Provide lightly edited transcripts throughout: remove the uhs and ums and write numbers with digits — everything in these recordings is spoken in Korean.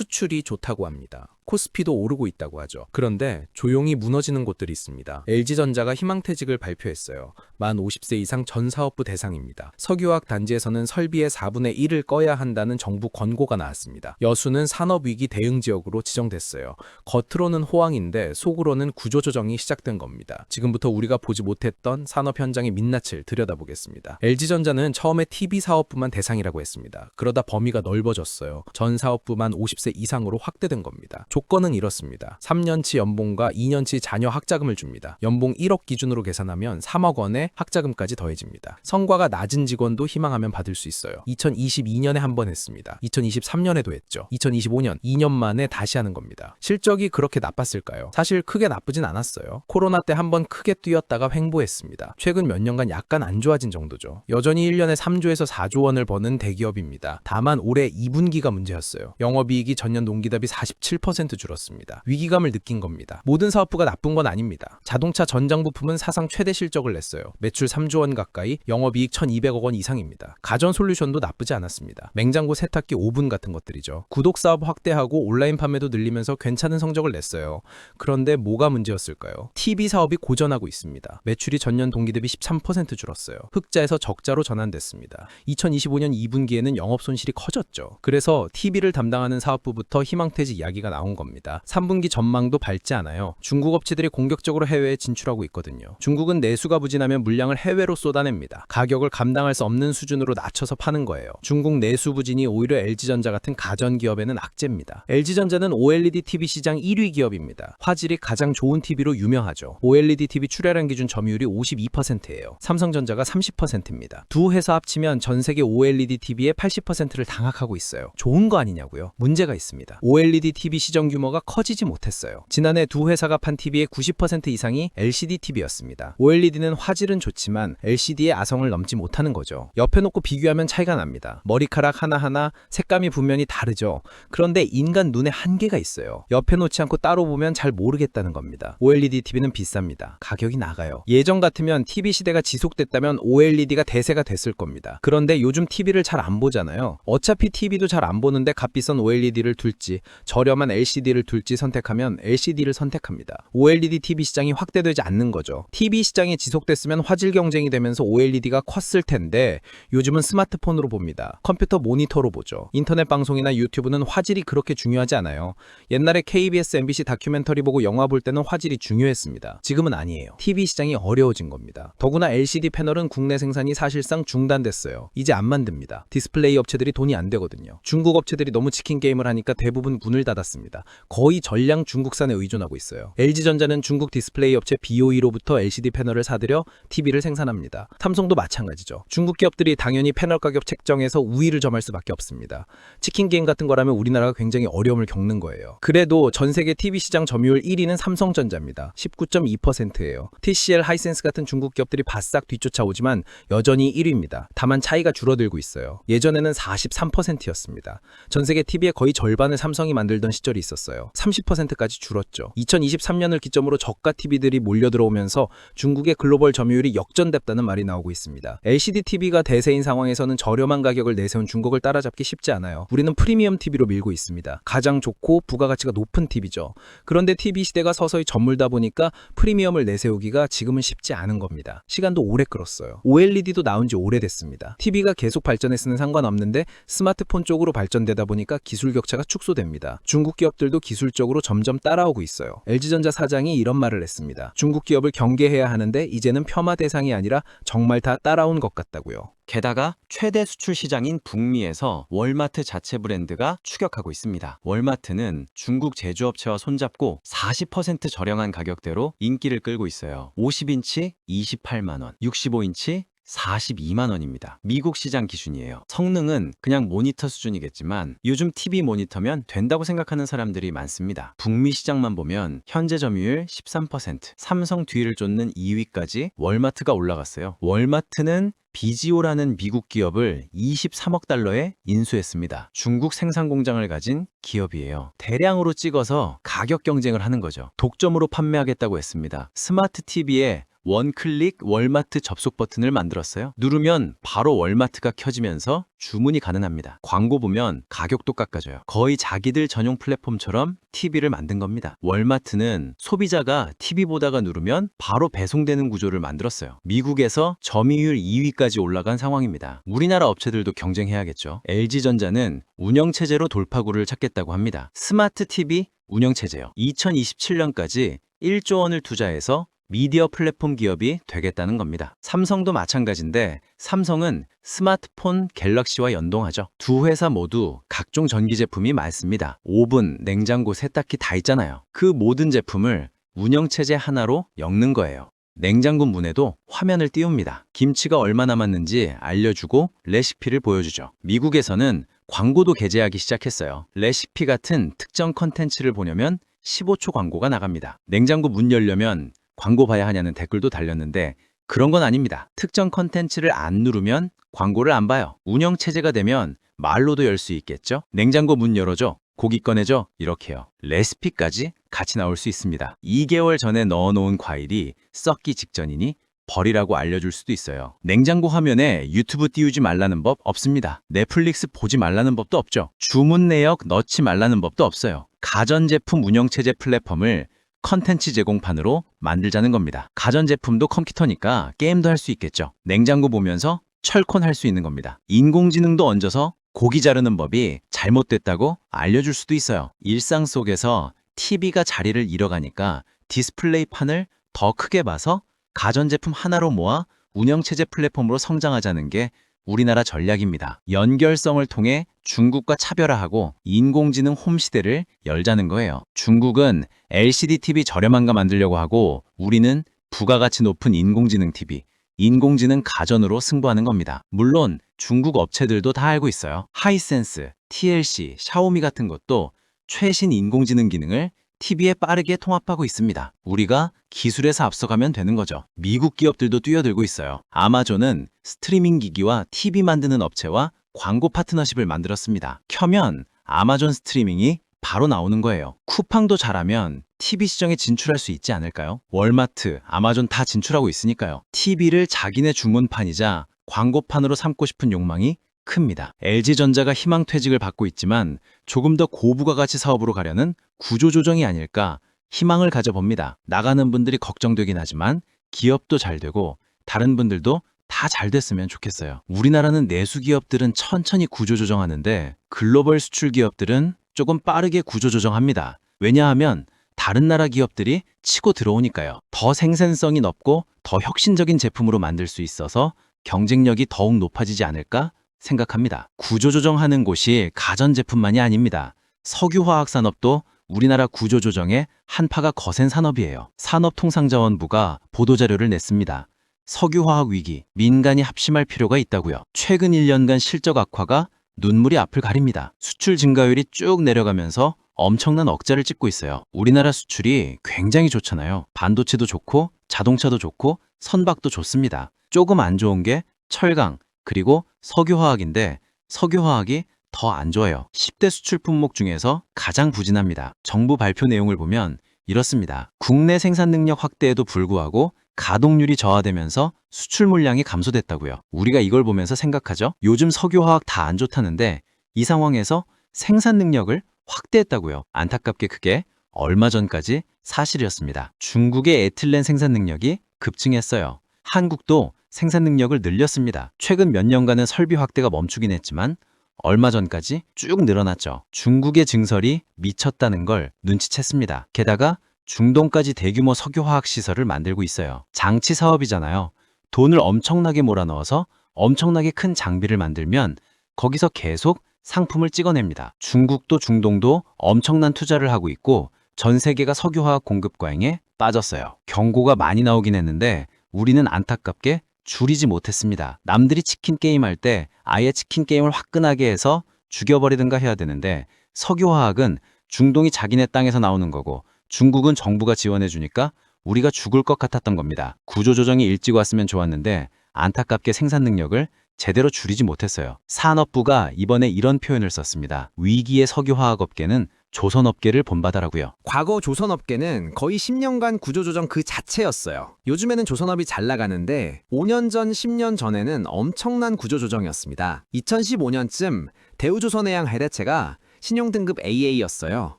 수출이 좋다고 합니다. 코스피도 오르고 있다고 하죠. 그런데 조용히 무너지는 곳들이 있습니다. LG전자가 희망퇴직을 발표했어요. 만 50세 이상 전 사업부 대상입니다. 석유화학 단지에서는 설비의 4분의 1을 꺼야 한다는 정부 권고가 나왔습니다. 여수는 산업위기 대응 지역으로 지정됐어요. 겉으로는 호황인데 속으로는 구조조정이 시작된 겁니다. 지금부터 우리가 보지 못했던 산업 현장의 민낯을 들여다보겠습니다. LG전자는 처음에 TV 사업부만 대상이라고 했습니다. 그러다 범위가 넓어졌어요. 전 사업부만 50세 이상으로 확대된 겁니다. 조건은 이렇습니다. 3년치 연봉과 2년치 자녀 학자금을 줍니다. 연봉 1억 기준으로 계산하면 3억 원의 학자금까지 더해집니다. 성과가 낮은 직원도 희망하면 받을 수 있어요. 2022년에 한 번 했습니다. 2023년에도 했죠. 2025년 2년 만에 다시 하는 겁니다. 실적이 그렇게 나빴을까요? 사실 크게 나쁘진 않았어요. 코로나 때 한 번 크게 뛰었다가 횡보했습니다. 최근 몇 년간 약간 안 좋아진 정도죠. 여전히 1년에 3조에서 4조 원을 버는 대기업입니다. 다만 올해 2분기가 문제였어요. 영업이익이 전년 동기 대비 47% 줄었습니다. 위기감을 느낀 겁니다. 모든 사업부가 나쁜 건 아닙니다. 자동차 전장 부품은 사상 최대 실적을 냈어요. 매출 3조 원 가까이, 영업이익 1,200억 원 이상입니다. 가전 솔루션도 나쁘지 않았습니다. 냉장고, 세탁기, 오븐 같은 것들이죠. 구독 사업 확대하고 온라인 판매도 늘리면서 괜찮은 성적을 냈어요. 그런데 뭐가 문제였을까요? TV 사업이 고전하고 있습니다. 매출이 전년 동기 대비 13% 줄었어요. 흑자에서 적자로 전환됐습니다. 2025년 2분기에는 영업 손실이 커졌죠. 그래서 TV를 담당하는 사업부부터 희망퇴직 이야기가 나온 겁니다. 3분기 전망도 밝지 않아요. 중국 업체들이 공격적으로 해외에 진출하고 있거든요. 중국은 내수가 부진하면 물량을 해외로 쏟아냅니다. 가격을 감당할 수 없는 수준으로 낮춰서 파는 거예요. 중국 내수 부진이 오히려 LG전자 같은 가전기업에는 악재입니다. LG전자는 OLED TV 시장 1위 기업입니다. 화질이 가장 좋은 TV로 유명하죠. OLED TV 출하량 기준 점유율이 52%예요. 삼성전자가 30%입니다. 두 회사 합치면 전 세계 OLED TV의 80%를 장악하고 있어요. 좋은 거 아니냐고요? 문제가 있습니다. OLED TV 시장 규모가 커지지 못했어요. 지난해 두 회사가 판 TV의 90% 이상이 LCD TV였습니다. OLED는 화질은 좋지만 LCD의 아성을 넘지 못하는 거죠. 옆에 놓고 비교하면 차이가 납니다. 머리카락 하나하나 색감이 분명히 다르죠. 그런데 인간 눈에 한계가 있어요. 옆에 놓지 않고 따로 보면 잘 모르겠다는 겁니다. OLED TV는 비쌉니다. 가격이 나가요. 예전 같으면 TV 시대가 지속됐다면 OLED가 대세가 됐을 겁니다. 그런데 요즘 TV를 잘 안 보잖아요. 어차피 TV도 잘 안 보는데 값비싼 OLED를 둘지 저렴한 LCD를 둘지 선택하면 LCD를 선택합니다. OLED TV 시장이 확대되지 않는 거죠. TV 시장이 지속됐으면 화질 경쟁이 되면서 OLED가 컸을 텐데 요즘은 스마트폰으로 봅니다. 컴퓨터 모니터로 보죠. 인터넷 방송이나 유튜브는 화질이 그렇게 중요하지 않아요. 옛날에 KBS, MBC 다큐멘터리 보고 영화 볼 때는 화질이 중요했습니다. 지금은 아니에요. TV 시장이 어려워진 겁니다. 더구나 LCD 패널은 국내 생산이 사실상 중단됐어요. 이제 안 만듭니다. 디스플레이 업체들이 돈이 안 되거든요. 중국 업체들이 너무 치킨 게임을 하니까 대부분 문을 닫았습니다. 거의 전량 중국산에 의존하고 있어요. LG전자는 중국 디스플레이 업체 BOE로부터 LCD 패널을 사들여 TV를 생산합니다. 삼성도 마찬가지죠. 중국 기업들이 당연히 패널 가격 책정에서 우위를 점할 수밖에 없습니다. 치킨 게임 같은 거라면 우리나라가 굉장히 어려움을 겪는 거예요. 그래도 전 세계 TV 시장 점유율 1위는 삼성전자입니다. 19.2%예요. TCL, 하이센스 같은 중국 기업들이 바싹 뒤쫓아오지만 여전히 1위입니다. 다만 차이가 줄어들고 있어요. 예전에는 43%였습니다. 전 세계 TV의 거의 절반을 삼성이 만들던 시절이 있었어요. 30%까지 줄었죠. 2023년을 기점으로 저가 TV들이 몰려들어오면서 중국의 글로벌 점유율이 역전됐다는 말이 나오고 있습니다. LCD TV가 대세인 상황에서는 저렴한 가격을 내세운 중국을 따라잡기 쉽지 않아요. 우리는 프리미엄 TV로 밀고 있습니다. 가장 좋고 부가가치가 높은 TV죠. 그런데 TV 시대가 서서히 저물다 보니까 프리미엄을 내세우기가 지금은 쉽지 않은 겁니다. 시간도 오래 끌었어요. OLED도 나온 지 오래됐습니다. TV가 계속 발전했으면 상관없는데 스마트폰 쪽으로 발전되다 보니까 기술 격차가 축소됩니다. 중국 기업들도 기술적으로 점점 따라오고 있어요. LG전자 사장이 이런 말을 했습니다. 중국 기업을 경계해야 하는데 이제는 폄하 대상이 아니라 정말 다 따라온 것 같다고요. 게다가 최대 수출 시장인 북미에서 월마트 자체 브랜드가 추격하고 있습니다. 월마트는 중국 제조업체와 손잡고 40% 저렴한 가격대로 인기를 끌고 있어요. 50인치 28만 원, 65인치 42만 원입니다. 미국 시장 기준이에요. 성능은 그냥 모니터 수준이겠지만 요즘 TV 모니터면 된다고 생각하는 사람들이 많습니다. 북미 시장만 보면 현재 점유율 13%, 삼성 뒤를 쫓는 2위까지 월마트가 올라갔어요. 월마트는 비지오라는 미국 기업을 23억 달러에 인수했습니다. 중국 생산 공장을 가진 기업이에요. 대량으로 찍어서 가격 경쟁을 하는 거죠. 독점으로 판매하겠다고 했습니다. 스마트 TV에 원클릭 월마트 접속 버튼을 만들었어요. 누르면 바로 월마트가 켜지면서 주문이 가능합니다. 광고 보면 가격도 깎아줘요. 거의 자기들 전용 플랫폼처럼 TV를 만든 겁니다. 월마트는 소비자가 TV 보다가 누르면 바로 배송되는 구조를 만들었어요. 미국에서 점유율 2위까지 올라간 상황입니다. 우리나라 업체들도 경쟁해야겠죠. LG전자는 운영체제로 돌파구를 찾겠다고 합니다. 스마트 TV 운영체제요. 2027년까지 1조 원을 투자해서 미디어 플랫폼 기업이 되겠다는 겁니다. 삼성도 마찬가지인데 삼성은 스마트폰 갤럭시와 연동하죠. 두 회사 모두 각종 전기 제품이 많습니다. 오븐, 냉장고, 세탁기 다 있잖아요. 그 모든 제품을 운영체제 하나로 엮는 거예요. 냉장고 문에도 화면을 띄웁니다. 김치가 얼마 남았는지 알려주고 레시피를 보여주죠. 미국에서는 광고도 게재하기 시작했어요. 레시피 같은 특정 컨텐츠를 보려면 15초 광고가 나갑니다. 냉장고 문 열려면 광고 봐야 하냐는 댓글도 달렸는데 그런 건 아닙니다. 특정 컨텐츠를 안 누르면 광고를 안 봐요. 운영체제가 되면 말로도 열 수 있겠죠? 냉장고 문 열어줘, 고기 꺼내줘, 이렇게요. 레시피까지 같이 나올 수 있습니다. 2개월 전에 넣어놓은 과일이 썩기 직전이니 버리라고 알려줄 수도 있어요. 냉장고 화면에 유튜브 띄우지 말라는 법 없습니다. 넷플릭스 보지 말라는 법도 없죠. 주문 내역 넣지 말라는 법도 없어요. 가전제품 운영체제 플랫폼을 컨텐츠 제공판으로 만들자는 겁니다. 가전제품도 컴퓨터니까 게임도 할 수 있겠죠. 냉장고 보면서 철콘 할 수 있는 겁니다. 인공지능도 얹어서 고기 자르는 법이 잘못됐다고 알려줄 수도 있어요. 일상 속에서 TV가 자리를 잃어가니까 디스플레이 판을 더 크게 봐서 가전제품 하나로 모아 운영체제 플랫폼으로 성장하자는 게 우리나라 전략입니다. 연결성을 통해 중국과 차별화하고 인공지능 홈시대를 열자는 거예요. 중국은 LCD TV 저렴한 거 만들려고 하고 우리는 부가가치 높은 인공지능 TV, 인공지능 가전으로 승부하는 겁니다. 물론 중국 업체들도 다 알고 있어요. 하이센스, TLC, 샤오미 같은 것도 최신 인공지능 기능을 TV에 빠르게 통합하고 있습니다. 우리가 기술에서 앞서가면 되는 거죠. 미국 기업들도 뛰어들고 있어요. 아마존은 스트리밍 기기와 TV 만드는 업체와 광고 파트너십을 만들었습니다. 켜면 아마존 스트리밍이 바로 나오는 거예요. 쿠팡도 잘하면 TV 시장에 진출할 수 있지 않을까요? 월마트, 아마존 다 진출하고 있으니까요. TV를 자기네 주문판이자 광고판으로 삼고 싶은 욕망이 큽니다. LG전자가 희망퇴직을 받고 있지만 조금 더 고부가가치 사업으로 가려는 구조조정이 아닐까 희망을 가져봅니다. 나가는 분들이 걱정되긴 하지만 기업도 잘 되고 다른 분들도 다 잘 됐으면 좋겠어요. 우리나라는 내수 기업들은 천천히 구조조정하는데 글로벌 수출 기업들은 조금 빠르게 구조조정합니다. 왜냐하면 다른 나라 기업들이 치고 들어오니까요. 더 생산성이 높고 더 혁신적인 제품으로 만들 수 있어서 경쟁력이 더욱 높아지지 않을까 생각합니다. 구조조정하는 곳이 가전제품만이 아닙니다. 석유화학산업도 우리나라 구조조정의 한파가 거센 산업이에요. 산업통상자원부가 보도자료를 냈습니다. 석유화학 위기, 민간이 합심할 필요가 있다고요. 최근 1년간 실적 악화가 눈물이 앞을 가립니다. 수출 증가율이 쭉 내려가면서 엄청난 억자를 찍고 있어요. 우리나라 수출이 굉장히 좋잖아요. 반도체도 좋고 자동차도 좋고 선박도 좋습니다. 조금 안 좋은 게 철강, 그리고 석유화학인데 석유화학이 더 안 좋아요. 10대 수출 품목 중에서 가장 부진합니다. 정부 발표 내용을 보면 이렇습니다. 국내 생산 능력 확대에도 불구하고 가동률이 저하되면서 수출 물량이 감소됐다고요. 우리가 이걸 보면서 생각하죠. 요즘 석유화학 다 안 좋다는데 이 상황에서 생산 능력을 확대했다고요. 안타깝게 그게 얼마 전까지 사실이었습니다. 중국의 에틸렌 생산 능력이 급증했어요. 한국도 생산 능력을 늘렸습니다. 최근 몇 년간은 설비 확대가 멈추긴 했지만 얼마 전까지 쭉 늘어났죠. 중국의 증설이 미쳤다는 걸 눈치챘습니다. 게다가 중동까지 대규모 석유화학 시설을 만들고 있어요. 장치 사업이잖아요. 돈을 엄청나게 몰아넣어서 엄청나게 큰 장비를 만들면 거기서 계속 상품을 찍어냅니다. 중국도 중동도 엄청난 투자를 하고 있고 전 세계가 석유화학 공급 과잉에 빠졌어요. 경고가 많이 나오긴 했는데 우리는 안타깝게 줄이지 못했습니다. 남들이 치킨 게임 할 때 아예 치킨 게임을 화끈하게 해서 죽여버리든가 해야 되는데 석유화학은 중동이 자기네 땅에서 나오는 거고 중국은 정부가 지원해 주니까 우리가 죽을 것 같았던 겁니다. 구조조정이 일찍 왔으면 좋았는데 안타깝게 생산 능력을 제대로 줄이지 못했어요. 산업부가 이번에 이런 표현을 썼습니다. 위기의 석유화학업계는 조선업계를 본받아라고요. 과거 조선업계는 거의 10년간 구조조정 그 자체였어요. 요즘에는 조선업이 잘 나가는데 5년 전, 10년 전에는 엄청난 구조조정이었습니다. 2015년쯤 대우조선해양 해대체가 신용등급 AA였어요.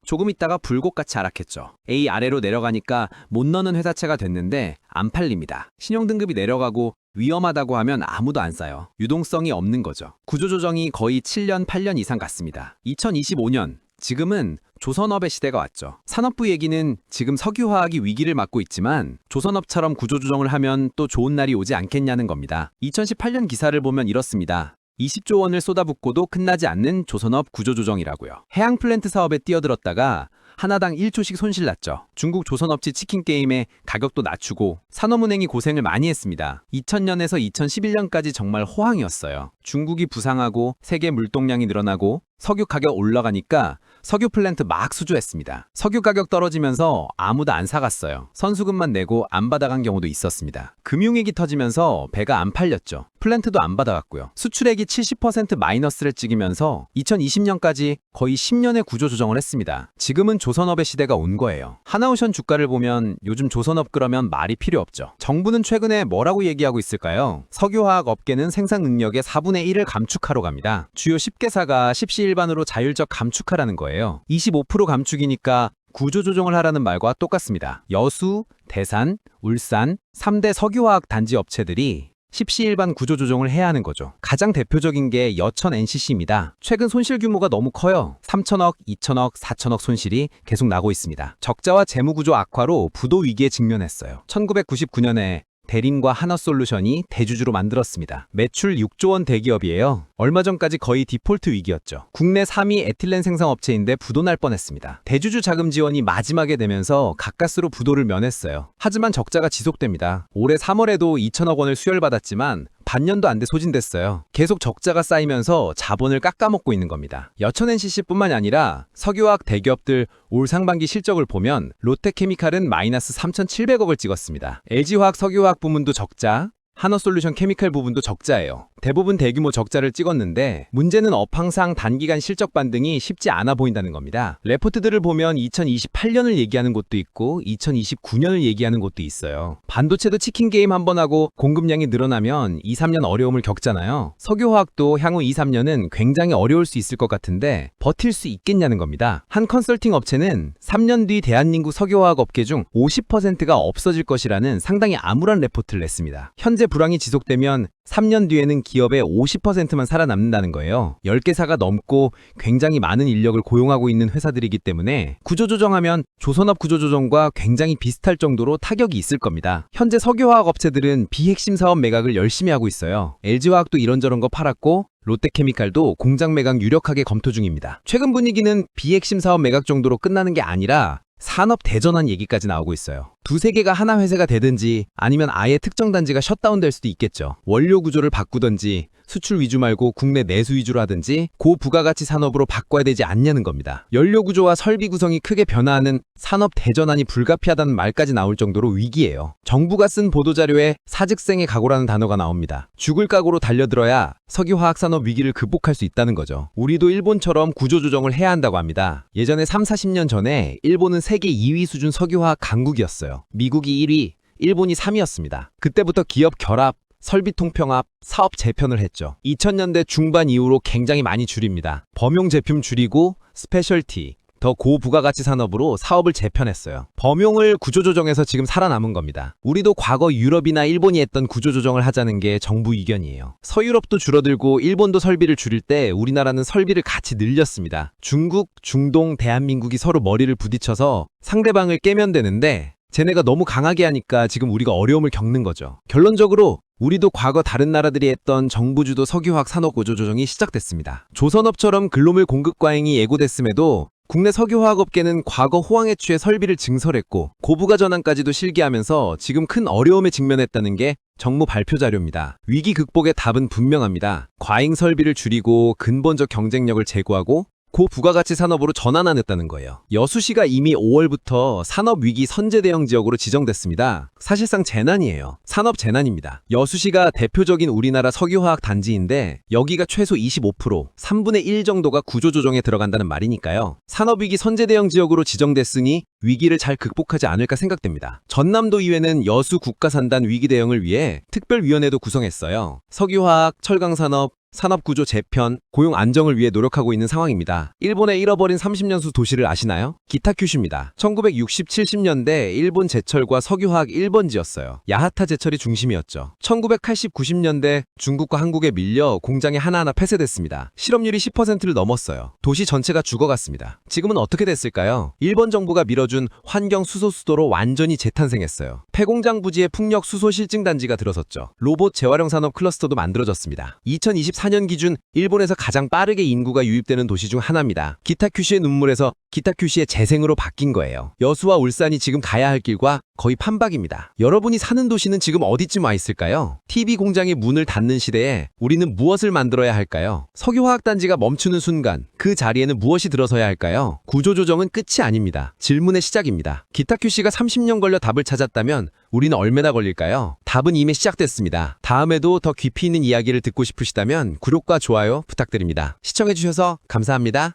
조금 있다가 불꽃같이 하락했죠. A 아래로 내려가니까 못 넣는 회사채가 됐는데 안 팔립니다. 신용등급이 내려가고 위험하다고 하면 아무도 안 사요. 유동성이 없는 거죠. 구조조정이 거의 7년, 8년 이상 갔습니다. 2025년, 지금은 조선업의 시대가 왔죠. 산업부 얘기는 지금 석유화학이 위기를 맞고 있지만 조선업처럼 구조조정을 하면 또 좋은 날이 오지 않겠냐는 겁니다. 2018년 기사를 보면 이렇습니다. 20조 원을 쏟아붓고도 끝나지 않는 조선업 구조조정이라고요. 해양 플랜트 사업에 뛰어들었다가 하나당 1조씩 손실났죠. 중국 조선업체 치킨게임에 가격도 낮추고 산업은행이 고생을 많이 했습니다. 2000년에서 2011년까지 정말 호황이었어요. 중국이 부상하고 세계 물동량이 늘어나고 석유 가격 올라가니까 석유 플랜트 막 수주했습니다. 석유 가격 떨어지면서 아무도 안 사갔어요. 선수금만 내고 안 받아간 경우도 있었습니다. 금융위기 터지면서 배가 안 팔렸죠. 플랜트도 안 받아갔고요. 수출액이 70% 마이너스를 찍으면서 2020년까지 거의 10년의 구조조정을 했습니다. 지금은 조선업의 시대가 온 거예요. 하나오션 주가를 보면 요즘 조선업 그러면 말이 필요 없죠. 정부는 최근에 뭐라고 얘기하고 있을까요? 석유화학 업계는 생산 능력의 4분의 1을 감축하러 갑니다. 주요 10개사가 십시일반으로 자율적 감축하라는 거예요. 25% 감축이니까 구조조정을 하라는 말과 똑같습니다. 여수, 대산, 울산 3대 석유화학 단지 업체들이 십시일반 구조조정을 해야 하는 거죠. 가장 대표적인 게 여천 NCC입니다. 최근 손실 규모가 너무 커요. 3천억, 2천억, 4천억 손실이 계속 나고 있습니다. 적자와 재무구조 악화로 부도 위기에 직면했어요. 1999년에 대림과 하나솔루션이 대주주로 만들었습니다. 매출 6조 원 대기업이에요. 얼마 전까지 거의 디폴트 위기였죠. 국내 3위 에틸렌 생산업체인데 부도 날 뻔했습니다. 대주주 자금 지원이 마지막에 되면서 가까스로 부도를 면했어요. 하지만 적자가 지속됩니다. 올해 3월에도 2천억 원을 수혈받았지만 반년도 안 돼 소진됐어요. 계속 적자가 쌓이면서 자본을 깎아먹고 있는 겁니다. 여천 NCC뿐만이 아니라 석유화학 대기업들 올 상반기 실적을 보면 롯데케미칼은 마이너스 3,700억을 찍었습니다. LG화학 석유화학 부문도 적자, 하나솔루션 케미칼 부분도 적자예요. 대부분 대규모 적자를 찍었는데 문제는 업황상 단기간 실적 반등이 쉽지 않아 보인다는 겁니다. 레포트들을 보면 2028년을 얘기하는 곳도 있고 2029년을 얘기하는 곳도 있어요. 반도체도 치킨 게임 한 번 하고 공급량이 늘어나면 2, 3년 어려움을 겪잖아요. 석유화학도 향후 2, 3년은 굉장히 어려울 수 있을 것 같은데 버틸 수 있겠냐는 겁니다. 한 컨설팅 업체는 3년 뒤 대한민국 석유화학 업계 중 50%가 없어질 것이라는 상당히 암울한 레포트를 냈습니다. 현재 불황이 지속되면 3년 뒤에는 기업의 50%만 살아남는다는 거예요. 10개사가 넘고 굉장히 많은 인력을 고용하고 있는 회사들이기 때문에 구조조정하면 조선업 구조조정과 굉장히 비슷할 정도로 타격이 있을 겁니다. 현재 석유화학 업체들은 비핵심 사업 매각을 열심히 하고 있어요. LG화학도 이런저런 거 팔았고 롯데케미칼도 공장 매각 유력하게 검토 중입니다. 최근 분위기는 비핵심 사업 매각 정도로 끝나는 게 아니라 산업 대전환 얘기까지 나오고 있어요. 두세 개가 하나 회사가 되든지 아니면 아예 특정 단지가 셧다운될 수도 있겠죠. 원료 구조를 바꾸든지 수출 위주 말고 국내 내수 위주로 하든지 고부가가치 산업으로 바꿔야 되지 않냐는 겁니다. 연료 구조와 설비 구성이 크게 변화하는 산업 대전환이 불가피하다는 말까지 나올 정도로 위기예요. 정부가 쓴 보도자료에 사직생의 각오라는 단어가 나옵니다. 죽을 각오로 달려들어야 석유화학 산업 위기를 극복할 수 있다는 거죠. 우리도 일본처럼 구조조정을 해야 한다고 합니다. 예전에 3, 40년 전에 일본은 세계 2위 수준 석유화학 강국이었어요. 미국이 1위, 일본이 3위였습니다. 그때부터 기업 결합, 설비 통평합, 사업 재편을 했죠. 2000년대 중반 이후로 굉장히 많이 줄입니다. 범용 제품 줄이고 스페셜티, 더 고부가가치 산업으로 사업을 재편했어요. 범용을 구조조정해서 지금 살아남은 겁니다. 우리도 과거 유럽이나 일본이 했던 구조조정을 하자는 게 정부 의견이에요. 서유럽도 줄어들고 일본도 설비를 줄일 때 우리나라는 설비를 같이 늘렸습니다. 중국, 중동, 대한민국이 서로 머리를 부딪혀서 상대방을 깨면 되는데 쟤네가 너무 강하게 하니까 지금 우리가 어려움을 겪는 거죠. 결론적으로 우리도 과거 다른 나라들이 했던 정부 주도 석유화학 산업 구조조정이 시작됐습니다. 조선업처럼 글로벌 공급 과잉이 예고됐음에도 국내 석유화학 업계는 과거 호황에 취해 설비를 증설했고 고부가 전환까지도 실기하면서 지금 큰 어려움에 직면했다는 게 정부 발표 자료입니다. 위기 극복의 답은 분명합니다. 과잉 설비를 줄이고 근본적 경쟁력을 제고하고 고부가가치 산업으로 전환하겠다는 거예요. 여수시가 이미 5월부터 산업위기 선제대응 지역으로 지정됐습니다. 사실상 재난이에요. 산업 재난입니다. 여수시가 대표적인 우리나라 석유화학 단지인데 여기가 최소 25%, 3분의 1 정도가 구조조정에 들어간다는 말이니까요. 산업위기 선제대응 지역으로 지정됐으니 위기를 잘 극복하지 않을까 생각됩니다. 전남도의회는 여수 국가산단 위기 대응을 위해 특별위원회도 구성했어요. 석유화학, 철강산업, 산업구조 재편, 고용 안정을 위해 노력하고 있는 상황입니다. 일본의 잃어버린 30년수 도시를 아시나요? 기타큐슈입니다. 1960, 70년대 일본 제철과 석유화학 1번지였어요. 야하타 제철이 중심이었죠. 1980, 90년대 중국과 한국에 밀려 공장이 하나하나 폐쇄됐습니다. 실업률이 10%를 넘었어요. 도시 전체가 죽어갔습니다. 지금은 어떻게 됐을까요? 일본 정부가 밀어준 환경 수소 수도로 완전히 재탄생했어요. 폐공장 부지에 풍력 수소 실증 단지가 들어섰죠. 로봇 재활용 산업 클러스터도 만들어졌습니다. 2024년 기준 일본에서 가장 빠르게 인구가 유입되는 도시 중 하나입니다. 기타큐슈의 눈물에서 기타큐슈의 재생으로 바뀐 거예요. 여수와 울산이 지금 가야 할 길과 거의 판박입니다. 여러분이 사는 도시는 지금 어디쯤 와 있을까요? TV 공장이 문을 닫는 시대에 우리는 무엇을 만들어야 할까요? 석유화학단지가 멈추는 순간 그 자리에는 무엇이 들어서야 할까요? 구조조정은 끝이 아닙니다. 질문의 시작입니다. 기타큐슈가 30년 걸려 답을 찾았다면 우리는 얼마나 걸릴까요? 답은 이미 시작됐습니다. 다음에도 더 깊이 있는 이야기를 듣고 싶으시다면 구독과 좋아요 부탁드립니다. 시청해주셔서 감사합니다.